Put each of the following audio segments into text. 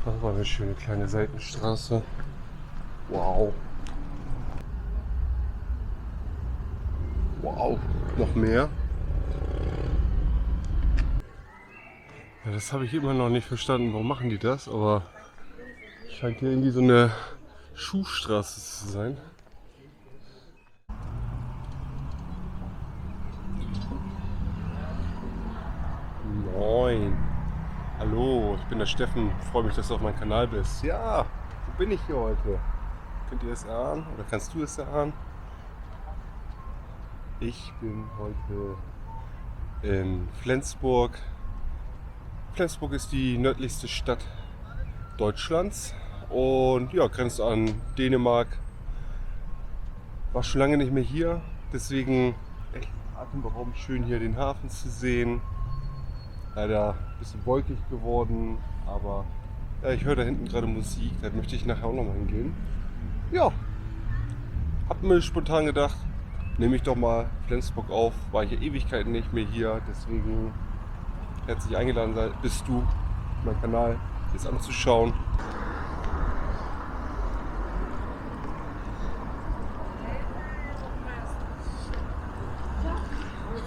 Das war eine schöne kleine Seitenstraße. Wow. Wow, noch mehr. Ja, das habe ich immer noch nicht verstanden. Warum machen die das? Aber scheint hier irgendwie so eine Schuhstraße zu sein. Moin. Hallo, ich bin der Steffen. Freue mich, dass du auf meinem Kanal bist. Ja, wo bin ich hier heute? Könnt ihr es erahnen? Oder kannst du es erahnen? Ich bin heute in Flensburg. Flensburg ist die nördlichste Stadt Deutschlands und ja, grenzt an Dänemark. War schon lange nicht mehr hier, deswegen echt atemberaubend schön hier den Hafen zu sehen. Leider ein bisschen wolkig geworden, aber ja, ich höre da hinten gerade Musik, da möchte ich nachher auch nochmal hingehen. Ja, hab mir spontan gedacht, nehme ich doch mal Flensburg auf, war ich ja Ewigkeiten nicht mehr hier, deswegen herzlich eingeladen bist du, meinen Kanal jetzt anzuschauen.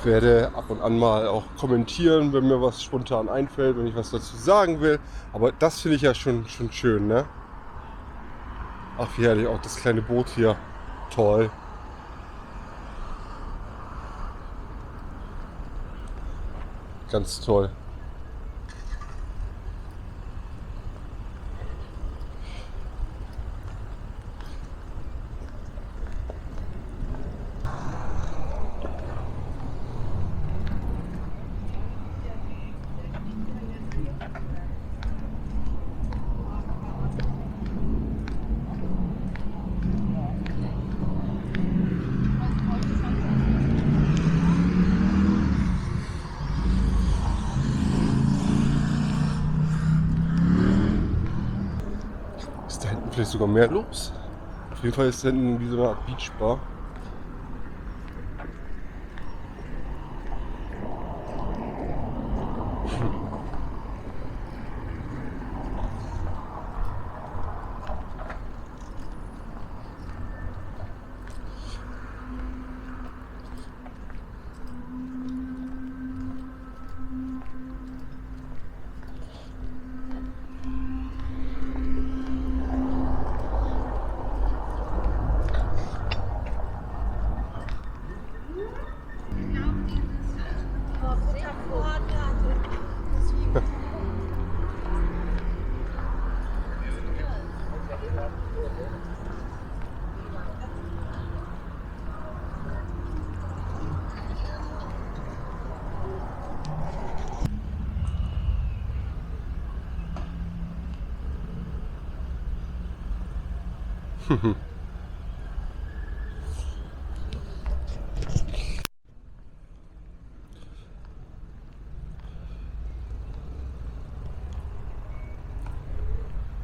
Ich werde ab und an mal auch kommentieren, wenn mir was spontan einfällt, wenn ich was dazu sagen will. Aber das finde ich ja schon schön, ne? Ach, wie herrlich, auch das kleine Boot hier. Toll. Ganz toll. Ist da hinten vielleicht sogar mehr los? Auf jeden Fall ist da hinten wie so eine Art Beachbar.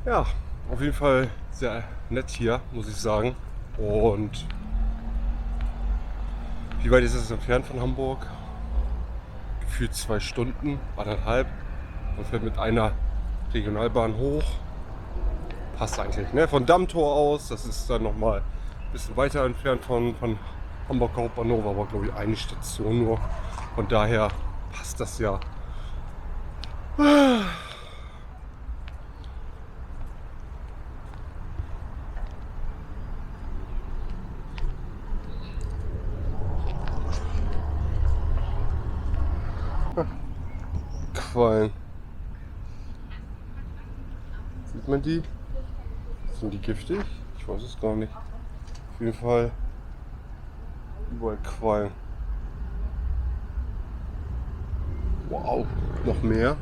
Ja, auf jeden Fall sehr nett hier, muss ich sagen. Und wie weit ist es entfernt von Hamburg? Gefühlt 2 Stunden, 1,5. Man fährt mit einer Regionalbahn hoch. Passt eigentlich, ne? Von Dammtor aus, das ist dann nochmal ein bisschen weiter entfernt von Hamburg Hauptbahnhof, aber glaube ich eine Station nur. Von daher passt das ja. Quallen. Sieht man die? Sind die giftig? Ich weiß es gar nicht. Auf jeden Fall überall Quallen. Wow, noch mehr.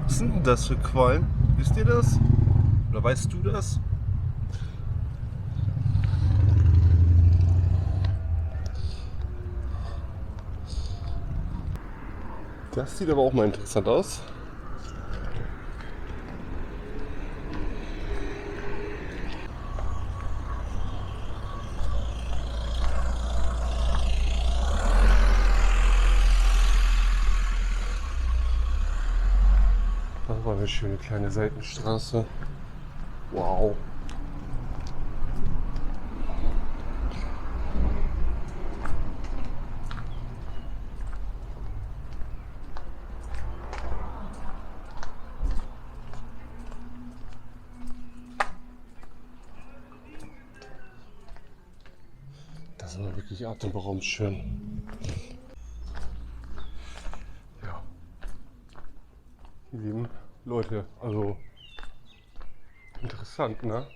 Was sind denn das für Quallen? Wisst ihr das? Oder weißt du das? Das sieht aber auch mal interessant aus. Das war eine schöne kleine Seitenstraße. Wow. Das war wirklich atemberaubend schön. Ja. Hier leben Leute, also interessant, ne?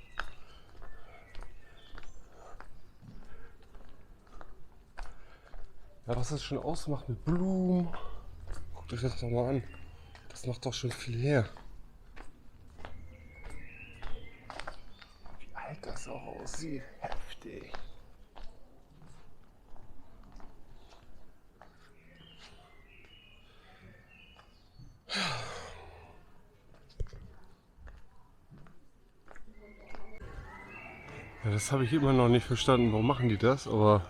Ja, was das schon ausmacht mit Blumen. Guckt euch das doch mal an. Das macht doch schon viel her. Wie alt das auch aussieht. Heftig. Ja, das habe ich immer noch nicht verstanden. Warum machen die das? Aber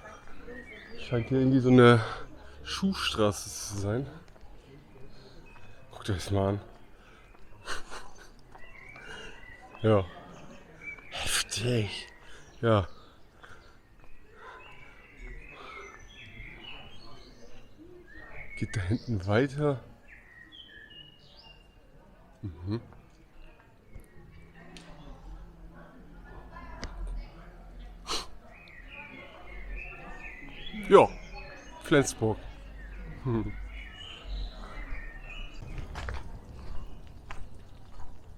scheint hier irgendwie so eine Schuhstraße zu sein. Guckt euch das mal an. Ja. Heftig. Ja. Geht da hinten weiter. Mhm. Ja, Flensburg.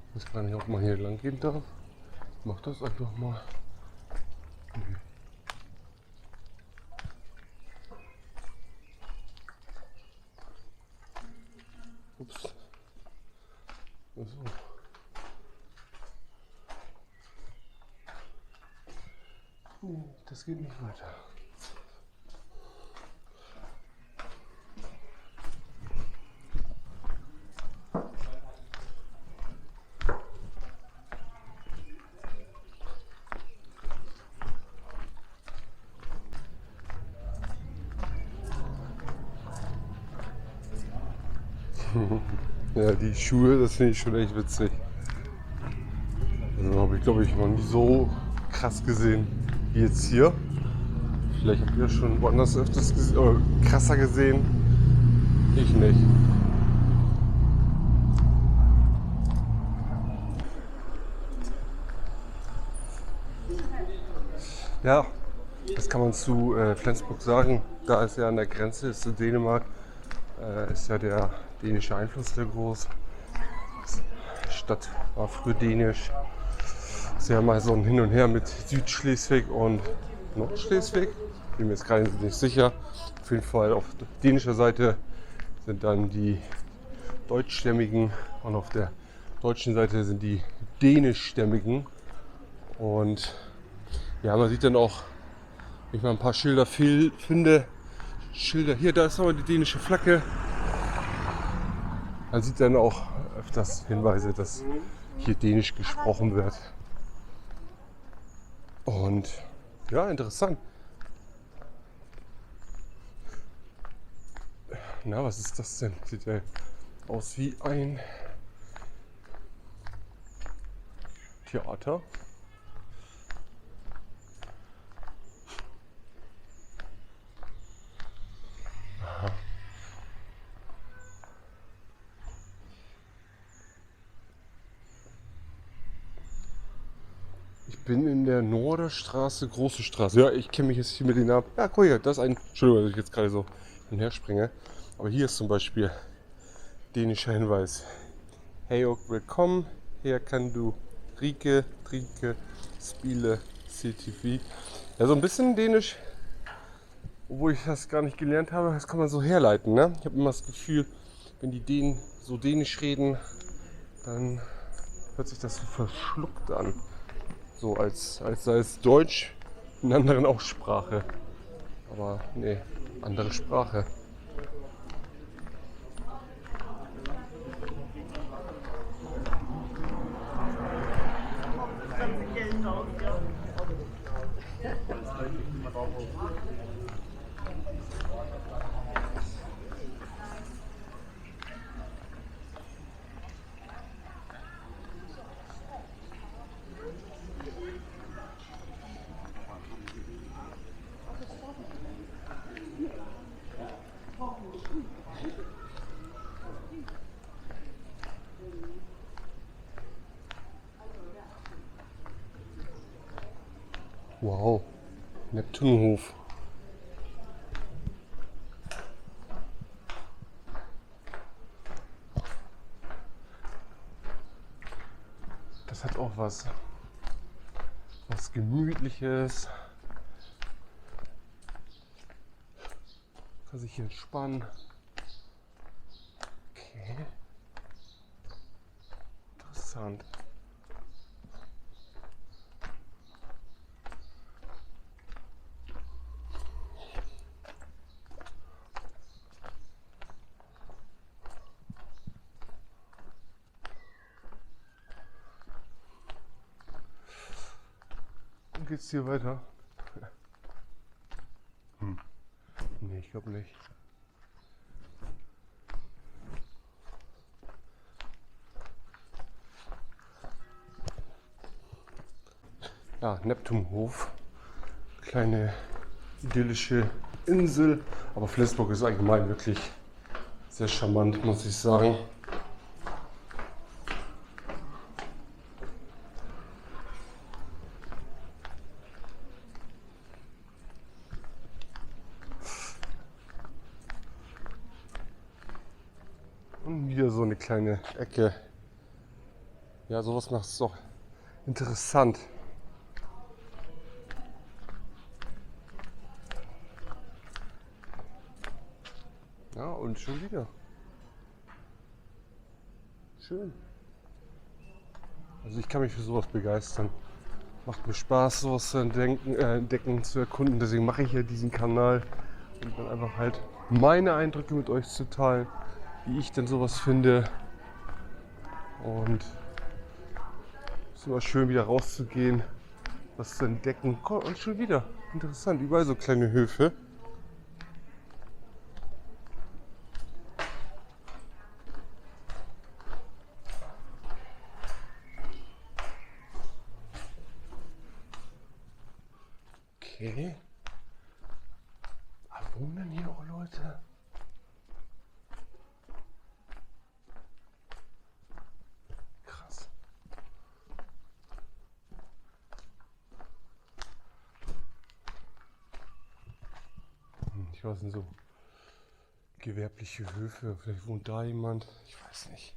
Ich weiß gar nicht, ob man hier lang gehen darf. Mach das einfach mal. Nee. Ups. So. Nee, das geht nicht weiter. Ja, die Schuhe, das finde ich schon echt witzig. Also habe ich, glaube ich, noch nie so krass gesehen wie jetzt hier. Vielleicht habt ihr schon woanders öfters krasser gesehen. Ich nicht. Ja, das kann man zu Flensburg sagen. Da ist ja an der Grenze ist zu Dänemark. Ist ja der dänische Einfluss sehr groß. Die Stadt war früher dänisch. Ist ja mal so ein Hin und Her mit Südschleswig und Nordschleswig. Bin mir jetzt gerade nicht sicher. Auf jeden Fall auf dänischer Seite sind dann die Deutschstämmigen und auf der deutschen Seite sind die Dänischstämmigen. Und ja, man sieht dann auch, wenn ich mal ein paar Schilder finde, Schilder, hier, da ist aber die dänische Flagge. Man sieht dann auch öfters Hinweise, dass hier Dänisch gesprochen wird. Und ja, interessant. Na, was ist das denn? Sieht ja aus wie ein Theater. Aha. Ich bin in der Norderstraße, Große Straße. Ja, ich kenne mich jetzt hier mit den Namen. Ja, guck hier, das ist ein. Entschuldigung, dass ich jetzt gerade so hinher springe. Aber hier ist zum Beispiel dänischer Hinweis. Hey und willkommen, hier kann du Rike, Trinke, Spiele, CTV. Ja, so ein bisschen Dänisch, obwohl ich das gar nicht gelernt habe, das kann man so herleiten. Ne? Ich habe immer das Gefühl, wenn die Dänen so Dänisch reden, dann hört sich das so verschluckt an. So als sei es Deutsch in einer anderen Aussprache. Aber nee, andere Sprache. Wow, Neptunhof. Das hat auch was Gemütliches. Kann sich hier entspannen. Okay. Interessant. Dann geht's hier weiter. Nee, ich glaube nicht. Ja, Neptunhof. Kleine idyllische Insel. Aber Flensburg ist allgemein wirklich sehr charmant, muss ich sagen. Und wieder so eine kleine Ecke. Ja, sowas macht es doch interessant. Ja, und schon wieder. Schön. Also ich kann mich für sowas begeistern. Macht mir Spaß, sowas zu entdecken, zu erkunden. Deswegen mache ich ja diesen Kanal, um dann einfach halt meine Eindrücke mit euch zu teilen, wie ich denn sowas finde. Und es ist immer schön, wieder rauszugehen, was zu entdecken. Und schon wieder. Interessant, überall so kleine Höfe. Okay. Aber wohnen hier auch Leute? Krass. Ich weiß nicht, so gewerbliche Höfe, vielleicht wohnt da jemand, ich weiß nicht.